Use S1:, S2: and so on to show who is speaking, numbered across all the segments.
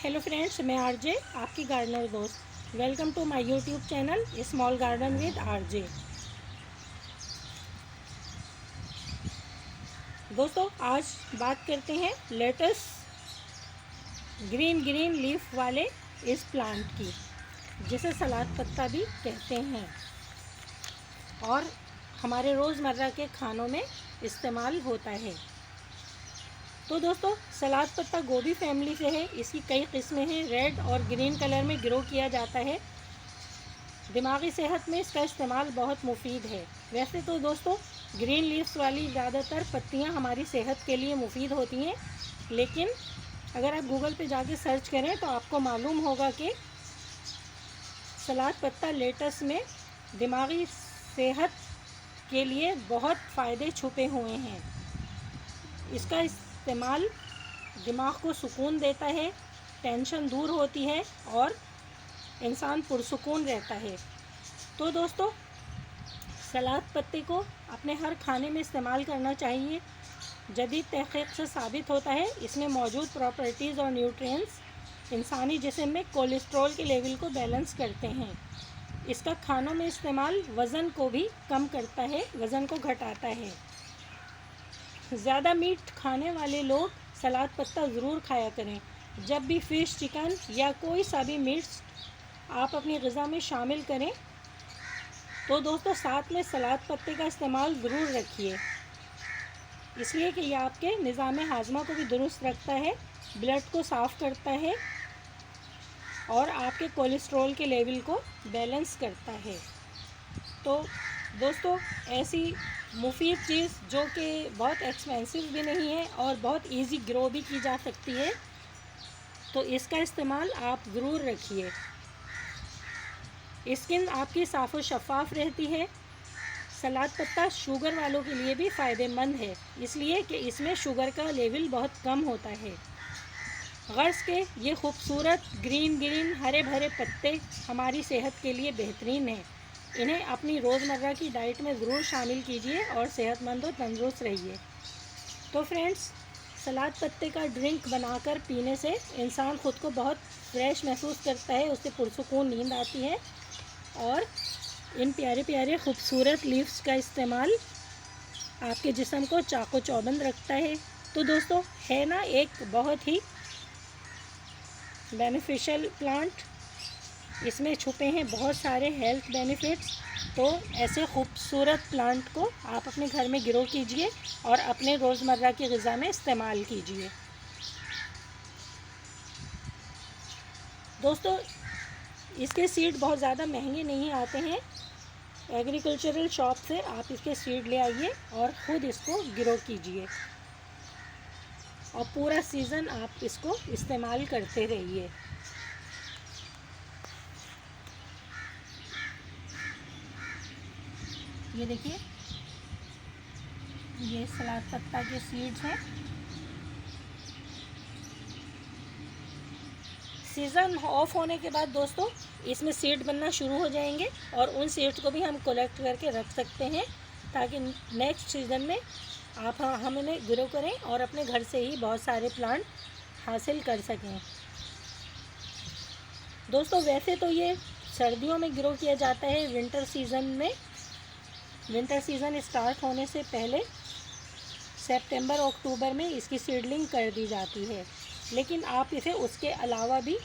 S1: Hello friends, मैं RJ आपकी gardener दोस्त। Welcome to my YouTube channel small garden with RJ. दोस्तों, आज बात करते हैं लेटस ग्रीन ग्रीन लीफ वाले इस प्लांट की, जिसे सलाद पत्ता भी कहते हैं और हमारे रोज़मर्रा के खानों में इस्तेमाल होता है। तो दोस्तों, सलाद पत्ता गोभी फैमिली से है। इसकी कई किस्में हैं। रेड और ग्रीन कलर में ग्रो किया जाता है। दिमागी सेहत में इसका इस्तेमाल बहुत मुफीद है। वैसे तो दोस्तों, ग्रीन लीव्स वाली ज़्यादातर पत्तियां हमारी सेहत के लिए मुफीद होती हैं, लेकिन अगर आप गूगल पे जाके सर्च करें तो आपको मालूम होगा कि सलाद पत्ता लेटस में दिमागी सेहत के लिए बहुत फ़ायदे छुपे हुए हैं। इसका इस्तेमाल दिमाग को सुकून देता है, टेंशन दूर होती है और इंसान पुरसुकून रहता है। तो दोस्तों, सलाद पत्ते को अपने हर खाने में इस्तेमाल करना चाहिए। जदीद तहक़ीक़ से साबित होता है इसमें मौजूद प्रॉपर्टीज़ और न्यूट्रिएंट्स इंसानी जिस्म में कोलेस्ट्रॉल के लेवल को बैलेंस करते हैं। इसका खानों में इस्तेमाल वज़न को भी कम करता है, वज़न को घटाता है। ज़्यादा मीट खाने वाले लोग सलाद पत्ता ज़रूर खाया करें। जब भी फ़िश, चिकन या कोई सा भी मीट्स आप अपनी ग़िज़ा में शामिल करें तो दोस्तों साथ में सलाद पत्ते का इस्तेमाल ज़रूर रखिए, इसलिए कि यह आपके निज़ाम हाज़मा को भी दुरुस्त रखता है, ब्लड को साफ़ करता है और आपके कोलेस्ट्रॉल के लेवल को बैलेंस करता है। तो दोस्तों, ऐसी मुफीद चीज़ जो कि बहुत एक्सपेंसिव भी नहीं है और बहुत इजी ग्रो भी की जा सकती है, तो इसका इस्तेमाल आप ज़रूर रखिए। स्किन आपकी साफ़ और शफ़ाफ़ रहती है। सलाद पत्ता शुगर वालों के लिए भी फ़ायदेमंद है, इसलिए कि इसमें शुगर का लेवल बहुत कम होता है। गर्ज़ के ये खूबसूरत ग्रीन ग्रीन हरे भरे पत्ते हमारी सेहत के लिए बेहतरीन हैं। इन्हें अपनी रोज़मर्रा की डाइट में ज़रूर शामिल कीजिए और सेहतमंद और तंदुरुस्त रहिए। तो फ्रेंड्स, सलाद पत्ते का ड्रिंक बनाकर पीने से इंसान ख़ुद को बहुत फ्रेश महसूस करता है, उससे पुरसुकून नींद आती है और इन प्यारे प्यारे खूबसूरत लीव्स का इस्तेमाल आपके जिस्म को चाको चौबंद रखता है। तो दोस्तों, है ना एक बहुत ही बेनिफिशियल प्लांट। इसमें छुपे हैं बहुत सारे हेल्थ बेनिफिट्स। तो ऐसे खूबसूरत प्लांट को आप अपने घर में ग्रो कीजिए और अपने रोज़मर्रा की ग़िज़ा में इस्तेमाल कीजिए। दोस्तों, इसके सीड बहुत ज़्यादा महंगे नहीं आते हैं। एग्रीकल्चरल शॉप से आप इसके सीड ले आइए और ख़ुद इसको ग्रो कीजिए और पूरा सीज़न आप इसको इस्तेमाल करते रहिए। ये देखिए, ये सलाद पत्ता के सीड्स हैं। सीज़न ऑफ होने के बाद दोस्तों इसमें सीड बनना शुरू हो जाएंगे और उन सीड्स को भी हम कलेक्ट करके रख सकते हैं, ताकि नेक्स्ट सीज़न में हम इन्हें ग्रो करें और अपने घर से ही बहुत सारे प्लांट हासिल कर सकें। दोस्तों, वैसे तो ये सर्दियों में ग्रो किया जाता है, विंटर सीज़न में। विंटर सीज़न स्टार्ट होने से पहले सितंबर अक्टूबर में इसकी सीडलिंग कर दी जाती है, लेकिन आप इसे उसके अलावा भी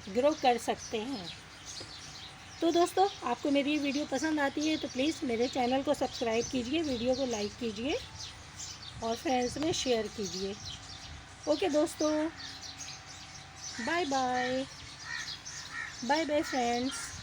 S1: ग्रो कर सकते हैं। तो दोस्तों, आपको मेरी ये वीडियो पसंद आती है तो प्लीज़ मेरे चैनल को सब्सक्राइब कीजिए, वीडियो को लाइक कीजिए और फ्रेंड्स में शेयर कीजिए। ओके दोस्तों, bye bye. Bye bye friends.